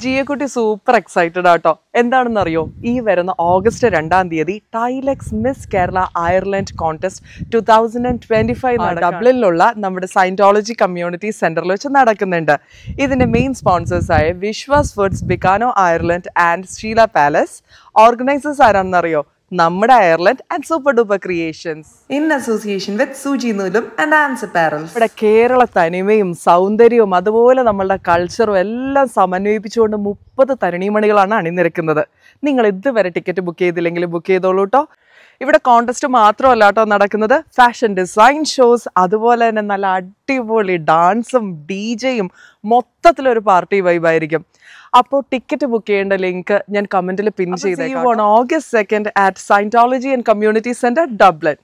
ജിയക്കുട്ടി super excited ആട്ടോ. എന്താണെന്നറിയോ, ഈ വരുന്ന ഓഗസ്റ്റ് 2-ാം തീയതി ടൈലെക്സ് മിസ് കേരള അയർലൻഡ് കോൺടെസ്റ്റ് 2025 ഡബ്ലിനിലുള്ള നമ്മുടെ സയന്റോളജി കമ്മ്യൂണിറ്റി സെന്ററിൽ വെച്ച് നടക്കുന്നുണ്ട്. ഇതിന്റെ മെയിൻ സ്പോൺസേഴ്സായ Vishwas foods, Bikano Ireland and Sheela palace. Organisers ആരാണെന്നറിയോ, നമ്മുടെ Ireland and super duper creations in association with സൂചി നൂലും ആൻഡ് ആൻസ് അപ്പാരൽസ്. ഇവിടെ കേരള തനിമയും സൗന്ദര്യവും അതുപോലെ നമ്മളുടെ കൾച്ചറും എല്ലാം സമന്വയിപ്പിച്ചുകൊണ്ട് 30 തരുണിമണികളാണ് അണിനിരക്കുന്നത്. നിങ്ങൾ ഇതുവരെ ടിക്കറ്റ് ബുക്ക് ചെയ്തില്ലെങ്കിൽ ബുക്ക് ചെയ്തോളൂ കേട്ടോ. ഇവിടെ കോൺടെസ്റ്റ് മാത്രമല്ല കേട്ടോ നടക്കുന്നത്, ഫാഷൻ ഡിസൈൻ ഷോസ്, അതുപോലെ തന്നെ നല്ല അടിപൊളി ഡാൻസും DJയും, മൊത്തത്തിലൊരു പാർട്ടി വൈബായിരിക്കും. അപ്പോൾ ടിക്കറ്റ് ബുക്ക് ചെയ്യേണ്ട ലിങ്ക് ഞാൻ കമന്റിൽ പിൻ ചെയ്തേക്കാം. On August 2 at Scientology and Community Center, Dublin.